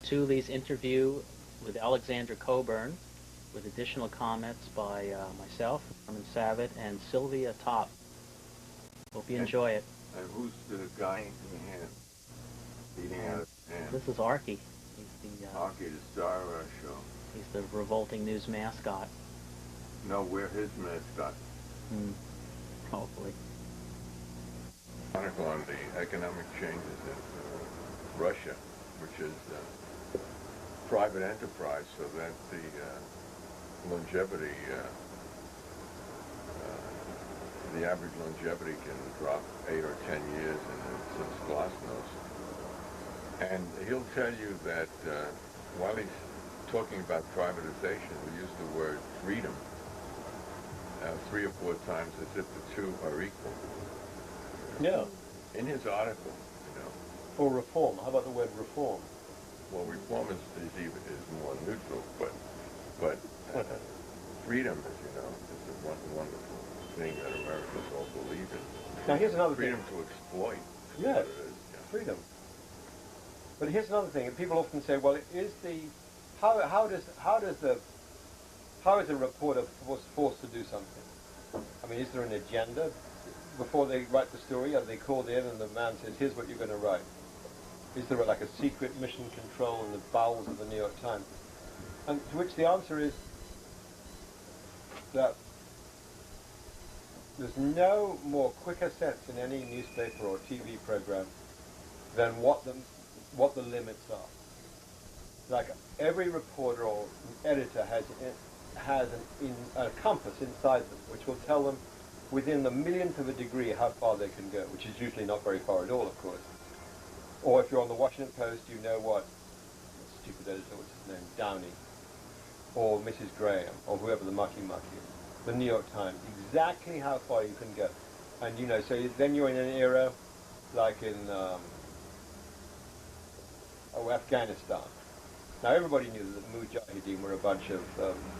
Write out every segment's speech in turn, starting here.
Tuli's interview with Alexander Cockburn, with additional comments by myself, Norman Savitt, and Sylvia Topp. Hope you enjoy it. And who's the guy in the hand? Eating out of his hand. This is Archie. He's the Archie, the star of our show. He's the revolting news mascot. No, we're his mascot. Hopefully. Article on the economic changes in Russia, which is private enterprise, so that the longevity, the average longevity can drop 8 or 10 years since glasnost. And he'll tell you that while he's talking about privatization, we use the word freedom 3 or 4 times as if the two are equal. Yeah. In his article, you know. Or reform. How about the word reform? Well, reform is more neutral, but freedom, as you know, is a wonderful thing that Americans all believe in. Now here's another freedom thing. to exploit. Yes, Yeah. freedom. But here's another thing. People often say, well, how is a reporter forced to do something? I mean, is there an agenda? Before they write the story, are they called in and the man says, here's what you're going to write? Is there like a secret mission control in the bowels of the New York Times? And to which the answer is that there's no more quicker sense in any newspaper or TV program than what the limits are. Like every reporter or editor has a compass inside them, which will tell them within the millionth of a degree how far they can go, which is usually not very far at all, of course. Or if you're on the Washington Post, you know what stupid editor, what's his name, Downey, or Mrs. Graham, or whoever the mucky-mucky is, the New York Times, exactly how far you can go. And you know, so then you're in an era like in Afghanistan. Now everybody knew that the Mujahideen were a bunch of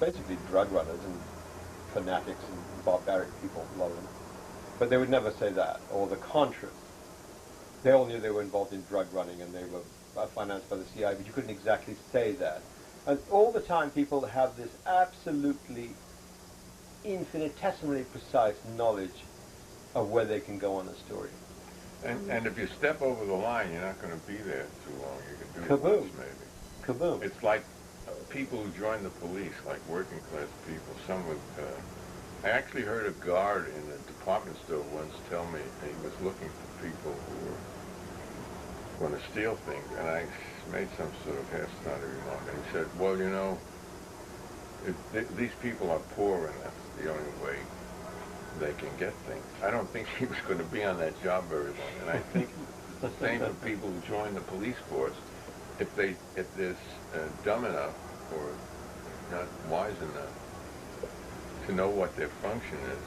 basically drug runners and fanatics and barbaric people, a lot of them. But they would never say that. Or the Contras. They all knew they were involved in drug running and they were financed by the CIA, but you couldn't exactly say that. And all the time people have this absolutely infinitesimally precise knowledge of where they can go on a story. And if you step over the line, you're not going to be there too long. You can do it Kaboom. once, maybe. Kaboom. It's like people who join the police, like working class people. Some would. I actually heard a guard in a department store once tell me he was looking for people who were going to steal things, and I made some sort of half-snotty remark, and he said, well, you know, these people are poor, and that's the only way they can get things. I don't think he was going to be on that job very long, and I think the same for people who join the police force. If they're dumb enough or not wise enough to know what their function is,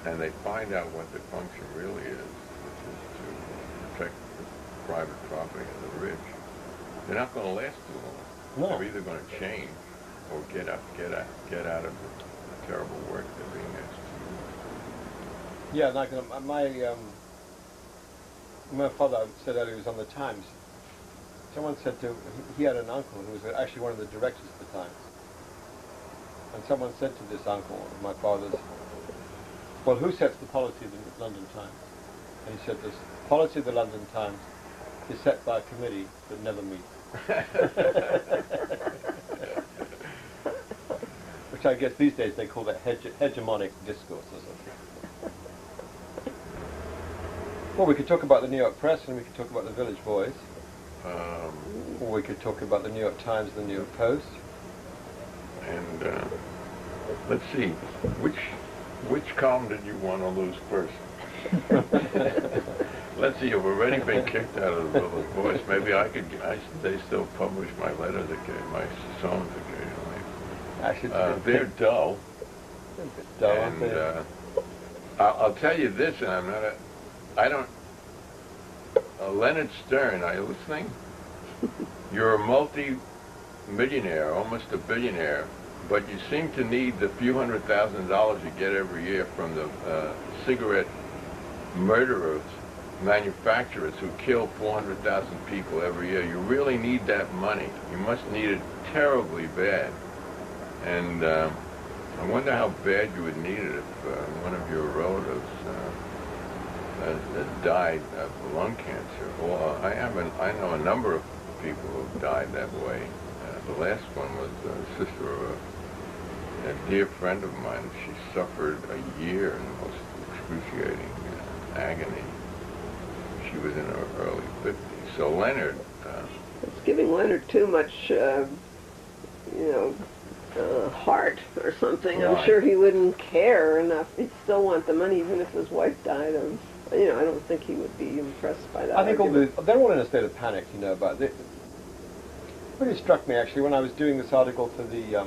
and they find out what their function really is, which is to protect the private property of the rich, they're not going to last too long. No. They're either going to change or get out of the terrible work they're being asked to do. Yeah, like my father said earlier he was on the Times. Someone said he had an uncle who was actually one of the directors of the Times. And someone said to this uncle of my father's, well, who sets the policy of the London Times? And he said, this policy of the London Times is set by a committee that never meets. Which I guess these days they call that hegemonic discourse or something. Well, we could talk about the New York Press and we could talk about the Village Voice. Or we could talk about the New York Times and the New York Post. And let's see, which column did you want to lose first? Let's see, you've already been kicked out of the Village Voice. Maybe they still publish my letters, my songs occasionally. They're dull. They're a bit dull, aren't they? I'll tell you this, and Leonard Stern, are you listening? You're a multi-millionaire, almost a billionaire, but you seem to need the few $100,000s you get every year from the cigarette murderers manufacturers who kill 400,000 people every year. You really need that money. You must need it terribly bad. And I wonder how bad you would need it if one of your relatives died of lung cancer. Well, I know a number of people who died that way. The last one was the sister of a dear friend of mine. She suffered a year in the most excruciating agony. She was in her early 50s. So Leonard... it's giving Leonard too much, heart or something. Right. I'm sure he wouldn't care enough. He'd still want the money even if his wife died of... I don't think he would be impressed by that. I think they're all in a state of panic, about it. It really struck me, actually, when I was doing this article for the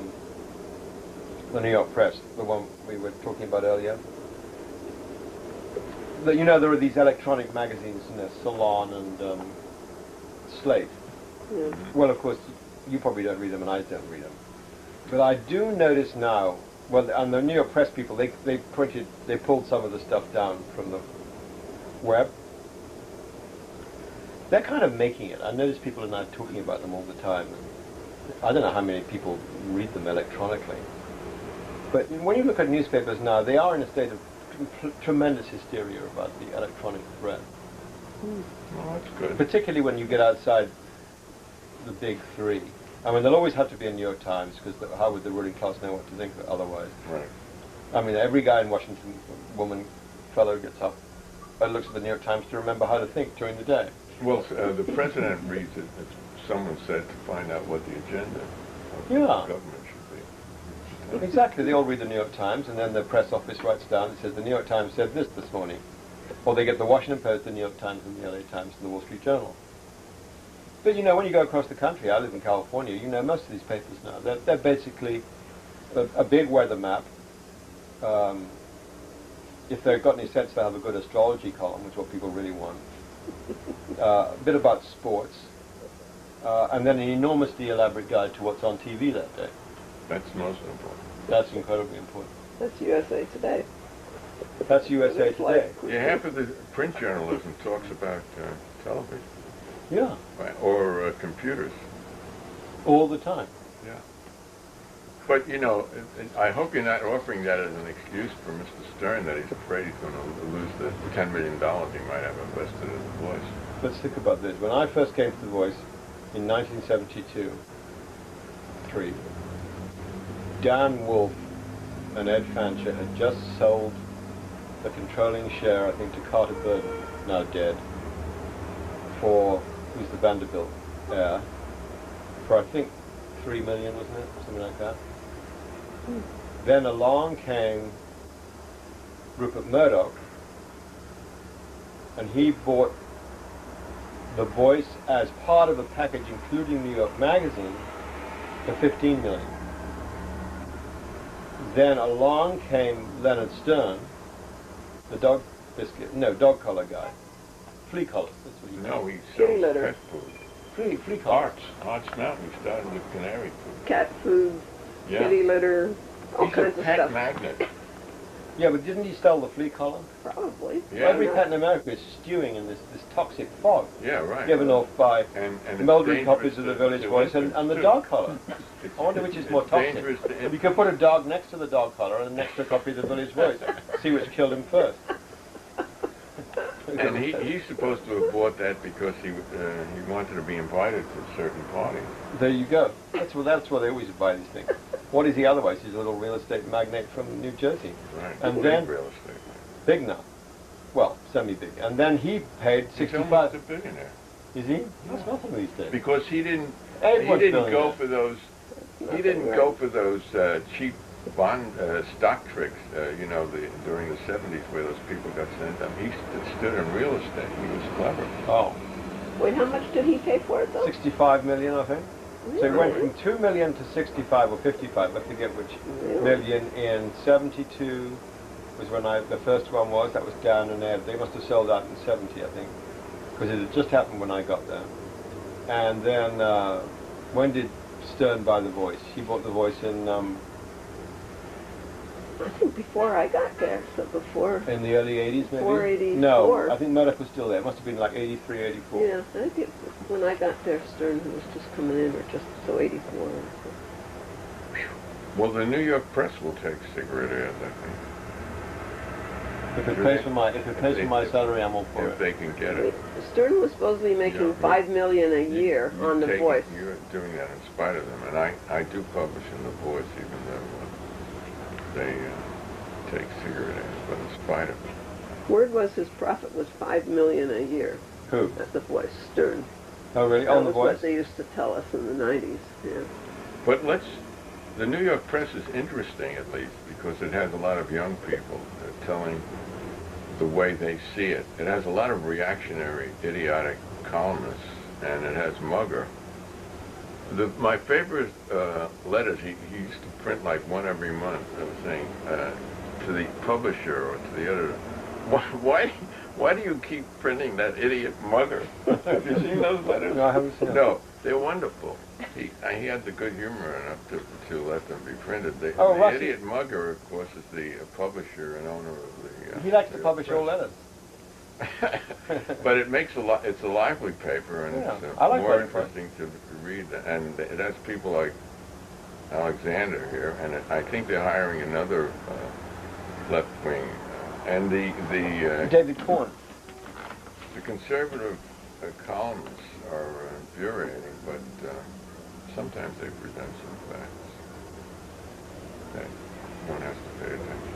New York Press, the one we were talking about earlier. That, there are these electronic magazines, Salon and Slate. Yeah. Well, of course, you probably don't read them, and I don't read them. But I do notice now, and the New York Press people, they pulled some of the stuff down from the web. They're kind of making it. I notice people are now talking about them all the time. I don't know how many people read them electronically. But when you look at newspapers now, they are in a state of tremendous hysteria about the electronic threat. Well, that's good. Particularly when you get outside the big three. I mean, there'll always have to be a New York Times, because how would the ruling class know what to think of it otherwise? Right. I mean, every guy in Washington, woman, fellow gets up and looks at the New York Times to remember how to think during the day. Well, the president reads it, as someone said, to find out what the agenda of the government should be. Exactly. They all read the New York Times, and then the press office writes down, it says, the New York Times said this morning. Or they get the Washington Post, the New York Times, and the LA Times, and the Wall Street Journal. But, when you go across the country, I live in California, most of these papers now, they're basically a big weather map. If they've got any sense, they'll have a good astrology column, which is what people really want. A bit about sports, and then an enormously elaborate guide to what's on TV that day. That's most important. That's incredibly important. That's USA Today. That's USA Today. Yeah, half of the print journalism talks about television. Yeah. Right, or computers. All the time. Yeah. But, I hope you're not offering that as an excuse for Mr. Stern that he's afraid he's going to lose the $10 million he might have invested in The Voice. Let's think about this. When I first came to The Voice in 1972, Dan Wolfe and Ed Fancher had just sold the controlling share, I think, to Carter Burden, now dead, who's the Vanderbilt heir, for I think $3 million, wasn't it? Something like that. Then along came Rupert Murdoch, and he bought The Voice as part of a package including New York Magazine for $15 million. Then along came Leonard Stern, the dog collar guy. Flea collar, that's what he No, called. he Kitty sells litter. pet food. Flea collar. Arts Mountain, he started with canary food. Cat food, Yeah. kitty litter, all He's a kinds of pet stuff. magnet. Yeah, but didn't he sell the flea collar? Probably. Yeah. Every pet in America is stewing in this toxic fog, Yeah, right. given off by And it's Mildred dangerous copies of the to- Village to Voice and infants, the too. dog collar. It's- I wonder which is it's more toxic. dangerous to You infants. could put a dog next to the dog collar and next to a copy of the Village Voice. See which killed him first. And he's supposed to have bought that because he wanted to be invited to certain parties. There you go. That's why they always buy these things. What is he otherwise? He's a little real estate magnate from New Jersey. Right. And Big then real estate. big now. Well, semi-big. And then he paid He's almost a 65. billionaire. Is he? That's nothing these days. Because he didn't Ed was go billionaire. for those. He Nothing didn't right. go for those cheap bond stock tricks. During the 70s where those people got sent up. He stood in real estate. He was clever. Oh, Wait, how much did he pay for it, though? 65 million, I think. So it went Really? from 2 million to 65 or 55, I forget which Really? million. In 72 was when the first one was. That was Dan and Ed. They must have sold out in 70, I think, because it had just happened when I got there. And then when did Stern buy The Voice? He bought The Voice in I think before I got there, so before. In the early 80s, maybe? Before 84. No, I think Murdoch was still there. It must have been like 83, 84. Yeah, I think it was, when I got there, Stern was just coming in, or just, so 84 or so. Well, the New York Press will take cigarette ads, I think. If it pays for my salary, I'm all for If it. they can get it. Stern was supposed to be making $5 million a year on The Voice. You're doing that in spite of them, and I do publish in The Voice, even though they take cigarette ads, but in spite of it. Word was his profit was $5 million a year. Who? At The Voice, Stern. Oh, really? On The That was Voice? what they used to tell us in the 90s. Yeah. But the New York Press is interesting, at least, because it has a lot of young people telling the way they see it. It has a lot of reactionary, idiotic columnists, and it has Mugger. My favorite letters, he used to print like one every month, I was saying, to the publisher or to the editor, why do you keep printing that idiot Mugger? Have you seen those letters? No, I haven't seen them. No, they're wonderful. He had the good humor enough to let them be printed. The idiot Mugger, of course, is the publisher and owner of the... he likes to publish all letters. But it makes it's a lively paper, and it's I like more interesting to read. And it has people like Alexander here, and I think they're hiring another left wing. And the David Corn. The conservative columnists are infuriating, but sometimes they present some facts that one has to pay attention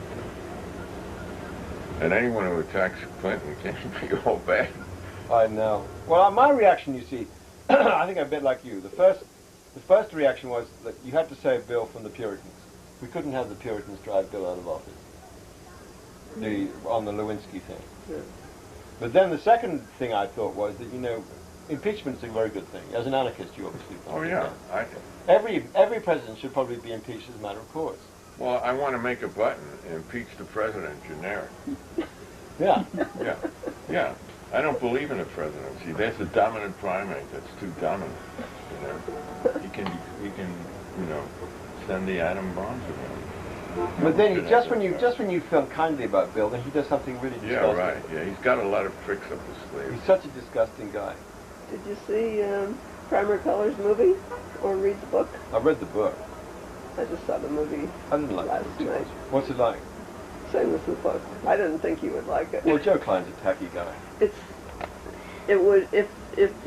to. And anyone who attacks Clinton can't be all bad. I know. Well, my reaction, you see, I think I'm a bit like you. The first reaction was that you had to save Bill from the Puritans. We couldn't have the Puritans drive Bill out of office. On the Lewinsky thing. Yeah. But then the second thing I thought was that, impeachment's a very good thing. As an anarchist, you obviously think. Oh, yeah. Every president should probably be impeached as a matter of course. Well, I want to make a button, impeach the president, generic. Yeah. Yeah. I don't believe in a presidency. There's a dominant primate that's too dominant. He can send the atom bombs around. But then, just when you feel kindly about Bill, then he does something really disgusting. Yeah, right. Yeah, he's got a lot of tricks up his sleeve. He's such a disgusting guy. Did you see Primer Colors movie or read the book? I read the book. I just saw the movie I didn't like last it too night. much. What's it like? Same as the book. I didn't think you would like it. Well, Joe Klein's a tacky guy. It would if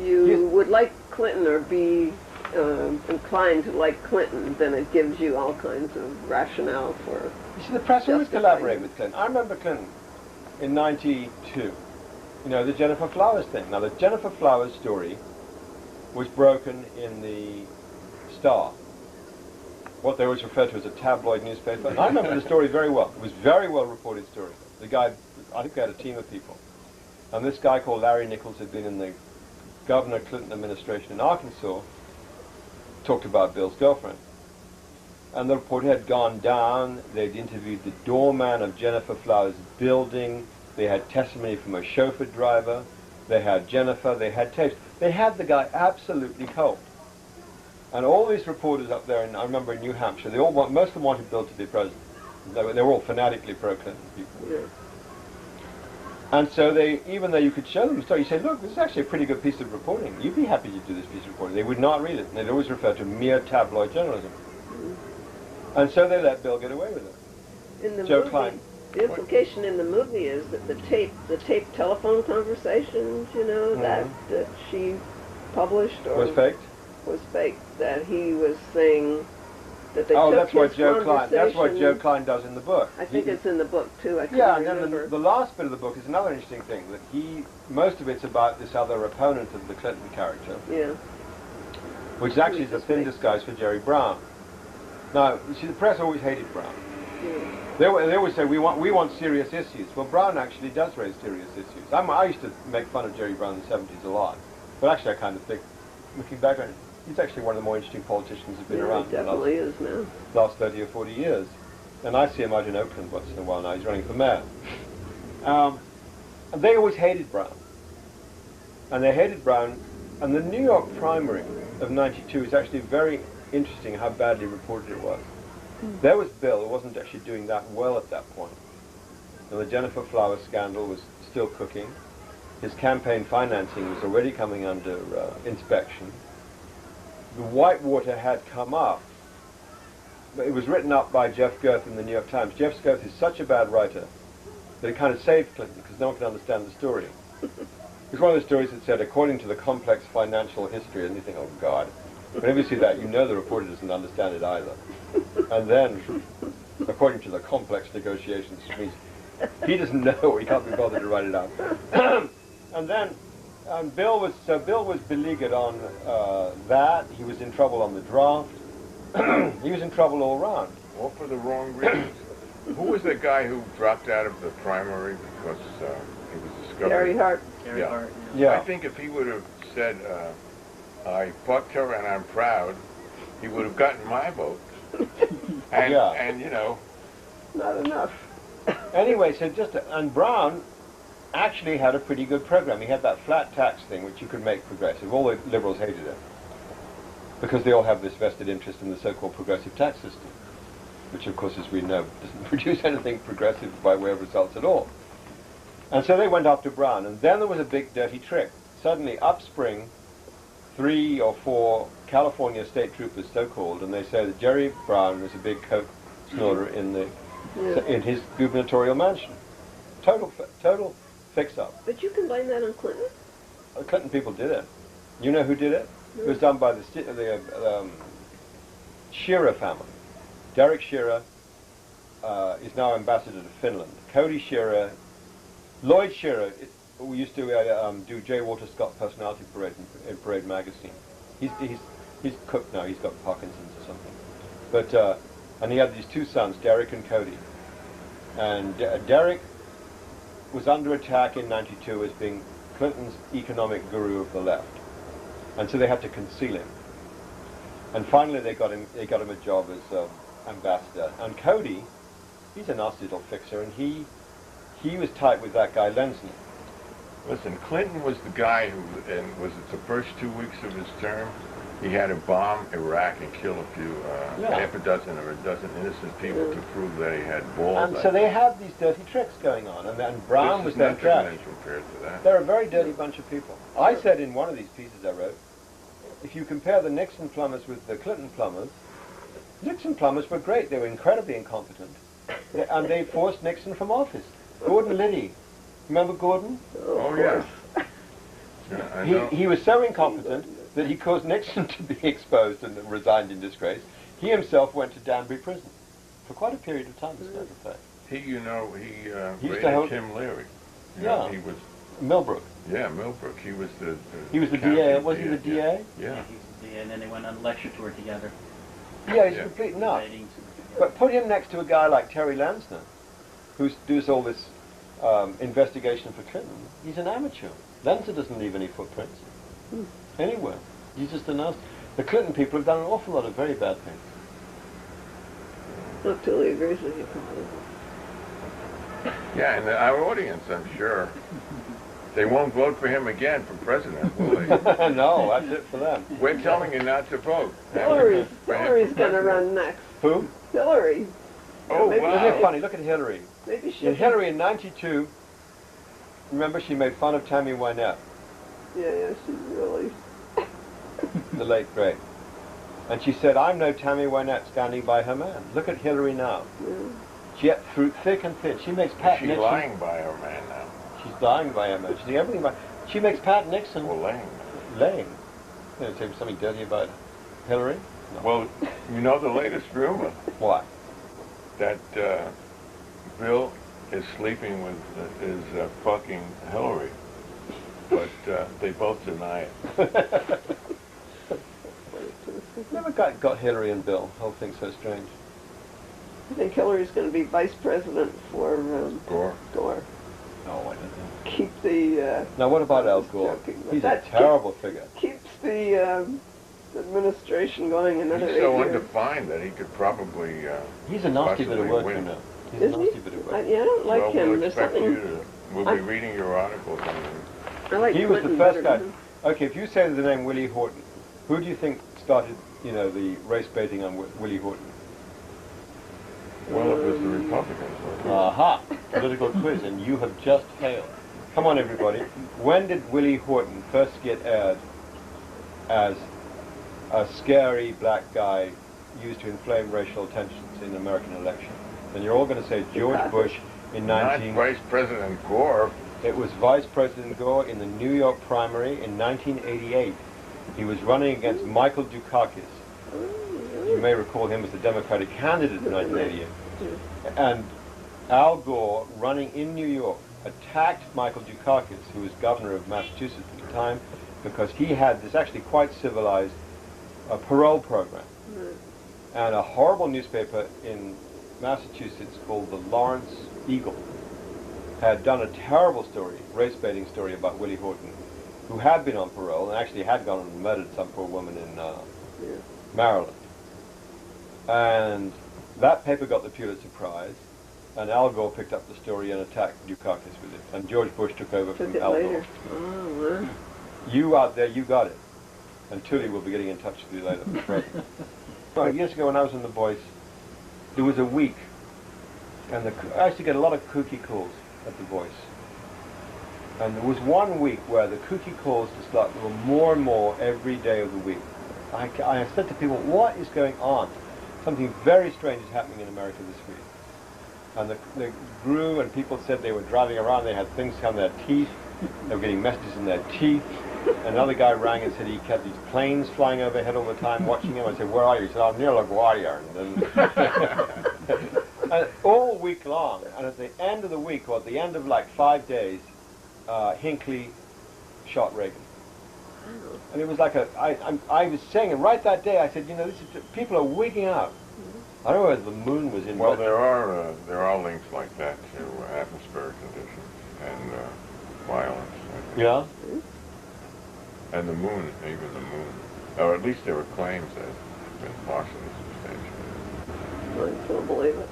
you would like Clinton or be inclined to like Clinton, then it gives you all kinds of rationale for. You see, the press always collaborate with Clinton. I remember Clinton in '92. The Jennifer Flowers thing. Now, the Jennifer Flowers story was broken in the Star, what they always refer to as a tabloid newspaper. And I remember the story very well. It was a very well reported story. The guy, I think they had a team of people. And this guy called Larry Nichols had been in the Governor Clinton administration in Arkansas, talked about Bill's girlfriend. And the reporter had gone down, they'd interviewed the doorman of Jennifer Flowers' building, they had testimony from a chauffeur driver, they had Jennifer, they had tapes. They had the guy absolutely cold. And all these reporters up there, I remember in New Hampshire, most of them wanted Bill to be president. They were all fanatically pro-Clinton people. Yeah. And so even though you could show them the story, you say, look, this is actually a pretty good piece of reporting. You'd be happy to do this piece of reporting. They would not read it. And they'd always refer to mere tabloid journalism. Mm-hmm. And so they let Bill get away with it. In the Joe movie, Klein. The implication in the movie is that the tape telephone conversations, that she published or was faked. Was faked. That he was saying that they took his that's what Joe Klein. That's what conversation- Joe Klein does in the book. I think it's in the book too. I can't Yeah, and remember. then the last bit of the book is another interesting thing, that most of it's about this other opponent of the Clinton character, Yeah. which actually is a thin disguise for Jerry Brown. Now, you see, the press always hated Brown. Yeah. They always say, we want serious issues. Well, Brown actually does raise serious issues. I used to make fun of Jerry Brown in the 70s a lot, but actually I kind of think, looking back on it, he's actually one of the more interesting politicians who's been around He definitely is now. the last 30 or 40 years. And I see him out in Oakland once in a while now. He's running for mayor. And they always hated Brown. And they hated Brown. And the New York primary of '92 is actually very interesting how badly reported it was. There was Bill, who wasn't actually doing that well at that point. And the Jennifer Flowers scandal was still cooking. His campaign financing was already coming under inspection. The Whitewater had come up. But it was written up by Jeff Gerth in the New York Times. Jeff Gerth is such a bad writer that it kind of saved Clinton because no one could understand the story. It's one of the stories that said, according to the complex financial history, and you think, oh God. Whenever you see that, you know the reporter doesn't understand it either. And then, according to the complex negotiations, which means he doesn't know, he can't be bothered to write it out. And then Bill was beleaguered on that. He was in trouble on the draft. He was in trouble all around. All for the wrong reasons. Who was the guy who dropped out of the primary because he was discovered? Gary Hart. Gary Yeah. Hart. Yeah. I think if he would have said, I fucked her and I'm proud, he would have gotten my vote. And, Yeah. and you know, Not enough. Anyway, so and Brown actually had a pretty good program. He had that flat tax thing, which you could make progressive. All the liberals hated it because they all have this vested interest in the so-called progressive tax system, which, of course, as we know, doesn't produce anything progressive by way of results at all. And so they went after Brown, and then there was a big dirty trick. Suddenly, upspring 3 or 4 California state troopers, so-called, and they say that Jerry Brown was a big coke snorter in his gubernatorial mansion. Total fix-up. But you can blame that on Clinton? The Clinton people did it. You know who did it? It was done by the Shearer family. Derek Shearer is now ambassador to Finland. Cody Shearer, Lloyd Shearer, who used to do J. Walter Scott Personality Parade in Parade magazine. He's cooked now. He's got Parkinson's or something. But and he had these 2 sons, Derek and Cody. And Derek was under attack in '92 as being Clinton's economic guru of the left, and so they had to conceal him. And finally, they got him a job as ambassador. And Cody, he's a nasty little fixer, and he was tight with that guy Lensman. listen, Clinton was the guy who, and was it the first 2 weeks of his term, he had to bomb Iraq and kill a few, half a dozen or a dozen innocent people to prove that he had balls. And so they had these dirty tricks going on, and then Brown was then trapped. Compared to that. They're a very dirty bunch of people. I said in one of these pieces I wrote, if you compare the Nixon plumbers with the Clinton plumbers, Nixon plumbers were great. They were incredibly incompetent, and they forced Nixon from office. Gordon Liddy, remember Gordon? Oh, yeah. Yeah, I know. He was so incompetent that he caused Nixon to be exposed and resigned in disgrace. He himself went to Danbury prison for quite a period of time, as a matter of fact. He used to raided hold- Tim Leary. You Yeah. know, he was, Millbrook. yeah, Millbrook. He was the DA. county Was he the DA? Yeah. He's the, and then they went on a lecture tour together. Yeah, he's Yeah. a complete nut. Ratings. But put him next to a guy like Terry Lansner, who does all this investigation for Clinton. He's an amateur. Lansner doesn't leave any footprints anywhere. He's just a nasty. The Clinton people have done an awful lot of very bad things. Look, Tuli agrees with you completely. Yeah, and our audience, I'm sure, they won't vote for him again for president, will they? No, that's it for them. We're telling you not to vote. Hillary's For him going for to president. run next. Who? Hillary. Oh, Maybe- Isn't it wow. funny? Look at Hillary. Maybe she. In Hillary in '92, remember she made fun of Tammy Wynette, Yeah, she's really. the late great. And she said, I'm no Tammy Wynette standing by her man. Look at Hillary now. Yeah. She through thick and thin. She makes Pat She's Nixon. lying by her man now. She's lying by her man. She's doing everything by. She makes Pat Nixon Well, laying. lame. You know, say something dirty about Hillary? No. Well, you know the latest rumor Why? that Bill is sleeping with fucking Hillary, but they both deny it. Never got Hillary and Bill. The whole thing's so strange. I think Hillary's going to be vice president for Gore. Gore. No, I don't know. Keep the. Now, what about Al just Gore? joking, but He's a that terrible figure. Keeps the administration going another He's 8 so years. undefined that he could probably. He's a nasty bit of possibly work, win. you know. He's Is a he? nasty bit of work. Yeah, I don't like well, him. we'll There's expect something. you to. We'll be reading your articles on him. I like He was the Clinton first better guy. than him. Okay, if you say the name Willie Horton, who do you think started, the race baiting on Willie Horton? Well, it was the Republicans. wasn't it? Aha! Political quiz, and you have just failed. Come on, everybody. When did Willie Horton first get aired as a scary black guy used to inflame racial tensions in the American election? And you're all going to say George Bush in Not Vice President Gore. It was Vice President Gore in the New York primary in 1988. He was running against Michael Dukakis. You may recall him as the Democratic candidate in 1988. And Al Gore, running in New York, attacked Michael Dukakis, who was governor of Massachusetts at the time, because he had this actually quite civilized parole program. And a horrible newspaper in Massachusetts called the Lawrence Eagle had done a terrible story, race-baiting story about Willie Horton, who had been on parole and actually had gone and murdered some poor woman in Maryland. And that paper got the Pulitzer Prize, and Al Gore picked up the story and attacked Dukakis with it. And George Bush took over from Al Gore. Oh, wow. You out there, you got it. And Tuli will be getting in touch with you later. Well, years ago when I was in The Voice, there was a week, and I used to get a lot of kooky calls at The Voice. And there was 1 week where the kooky calls just like there were more and more every day of the week. I said to people, what is going on? Something very strange is happening in America this week. And they grew, and people said they were driving around, they had things on their teeth, they were getting messages in their teeth. Another guy rang and said he kept these planes flying overhead all the time, watching him. I said, where are you? He said, I'm near LaGuardia. And all week long, and at the end of the week, or at the end of like 5 days, Hinckley shot Reagan. And it was like I was saying, and right that day I said, you know, people are wigging out. I don't know whether the moon was in. Well, there are links like that to atmospheric conditions and violence. Yeah. And the moon, even the moon, or at least there were claims that it's been partially substantiated. I can't believe it.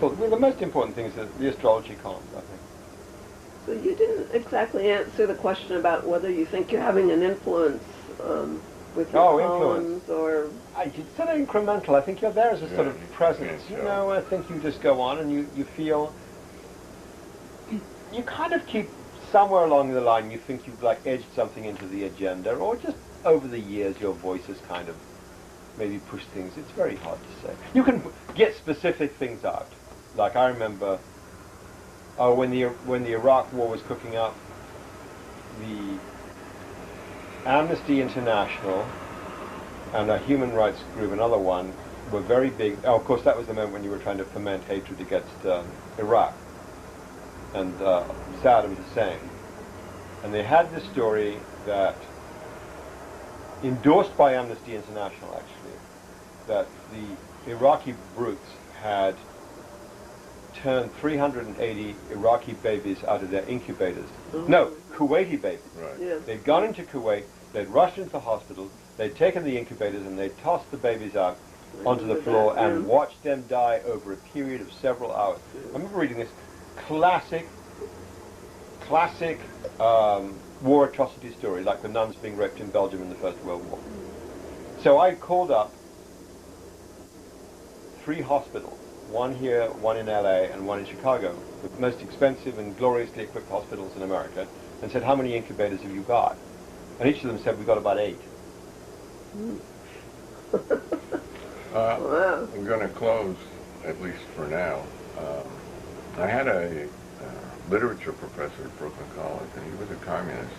Well, the most important thing is the astrology column, I think. So you didn't exactly answer the question about whether you think you're having an influence with your columns, or... It's sort of incremental. I think you're there as a sort of presence. You know, I think you just go on and you feel... You kind of keep somewhere along the line, you think you've like edged something into the agenda, or just over the years your voice has kind of maybe pushed things. It's very hard to say. You can get specific things out. Like I remember when the Iraq War was cooking up, the Amnesty International and a human rights group, another one, were very big. Oh, of course, that was the moment when you were trying to foment hatred against Iraq and Saddam Hussein. And they had this story that, endorsed by Amnesty International actually, that the Iraqi brutes had turned 380 Iraqi babies out of their incubators. No, Kuwaiti babies. Right. Yeah. They'd gone into Kuwait, they'd rushed into the hospital, they'd taken the incubators and they'd tossed the babies out onto the floor and watched them die over a period of several hours. I remember reading this classic war atrocity story, like the nuns being raped in Belgium in the First World War. So I called up 3 hospitals, one here, one in LA, and one in Chicago, the most expensive and gloriously equipped hospitals in America, and said, how many incubators have you got? And each of them said, we've got about 8. Wow. I'm going to close, at least for now. I had a literature professor at Brooklyn College, and he was a communist.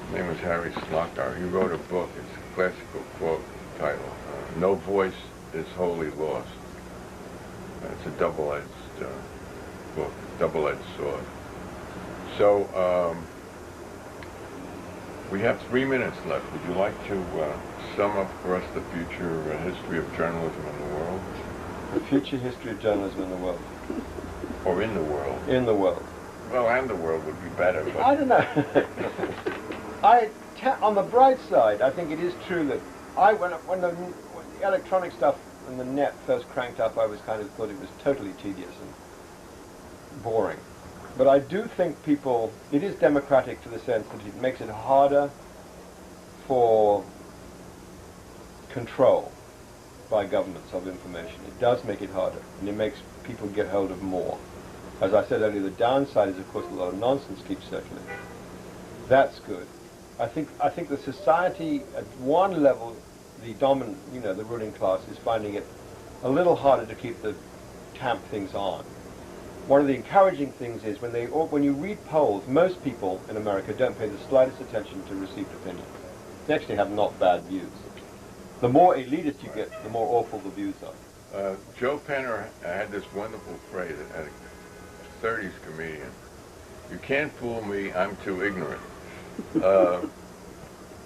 His name was Harry Slockar. He wrote a book. It's a classical quote titled, No Voice is Wholly Lost. It's a double-edged book, double-edged sword. So we have 3 minutes left. Would you like to sum up for us the future history of journalism in the world? The future history of journalism in the world. Or in the world? In the world. Well, and the world would be better, but... I don't know. On the bright side, I think it is true that when the electronic stuff and the net first cranked up, I was kind of thought it was totally tedious and boring. But I do think it is democratic to the sense that it makes it harder for control. by governments of information. It does make it harder, and it makes people get hold of more. As I said earlier, the downside is, of course, a lot of nonsense keeps circulating. That's good. I think the society, at one level, the dominant, the ruling class is finding it a little harder to keep the tamp things on. One of the encouraging things is when you read polls, most people in America don't pay the slightest attention to received opinions. They actually have not bad views. The more elitist you get, the more awful the views are. Joe Penner had this wonderful phrase, a 30s comedian: "You can't fool me, I'm too ignorant."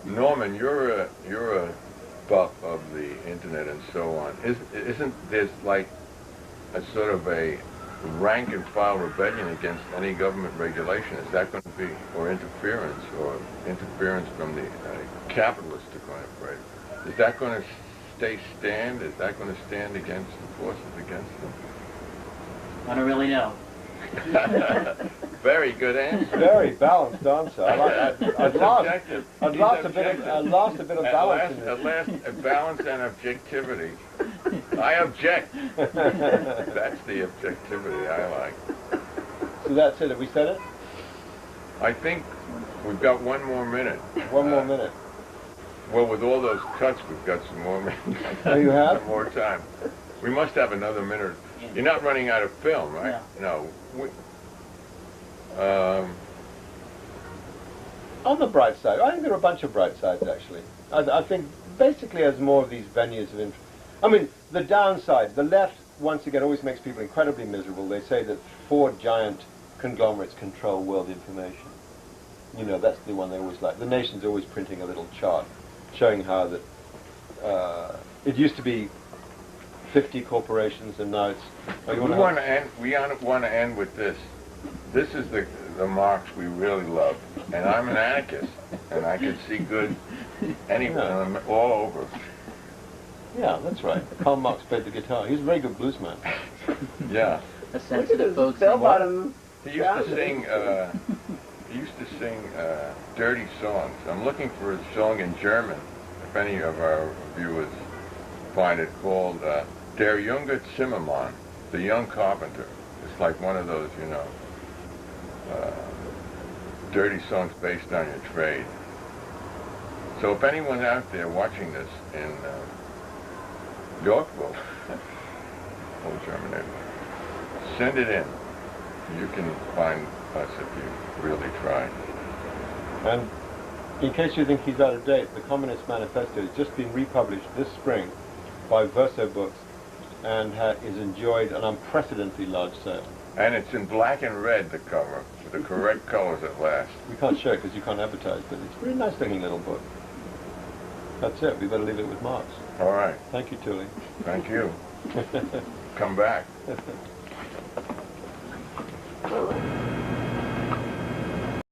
Norman, you're a buff of the internet and so on. Isn't there like a sort of a rank and file rebellion against any government regulation? Is that going to be, or interference from the capitalistic kind of phrase? Is that going to stand? Is that going to stand against the forces against them? I don't really know. Very good answer. Very balanced answer. I'd lost a bit of balance in it. A balance and objectivity. I object. That's the objectivity I like. So that's it. Have we said it? I think we've got one more minute. One more minute. Well, with all those cuts, we've got some more minutes. Oh, you have? Some more time. We must have another minute. You're not running out of film, right? No. On the bright side, I think there are a bunch of bright sides, actually. I think basically as more of these venues of interest. I mean, the downside, the left, once again, always makes people incredibly miserable. They say that 4 giant conglomerates control world information. That's the one they always like. The Nation's always printing a little chart showing how that it used to be 50 corporations and now it's... We want to end with this. This is the Marx we really love. And I'm an anarchist, and I can see good anywhere, all over. Yeah, that's right. Karl Marx played the guitar. He was a very good bluesman. Yeah. A sensitive folks. Bell-bottom. He used to sing. He used to sing dirty songs. I'm looking for a song in German, if any of our viewers find it, called Der junge Zimmermann, the young carpenter. It's like one of those, dirty songs based on your trade. So if anyone out there watching this in Yorkville, old German neighborhood, send it in. You can find us if you really try. And in case you think he's out of date, the Communist Manifesto has just been republished this spring by Verso Books and is enjoyed an unprecedentedly large sale. And it's in black and red, the cover, with the correct colors at last. We can't show it because you can't advertise, but it's a very nice looking little book. That's it. We better leave it with Marx. All right. Thank you, Tuli. Thank you. Come back.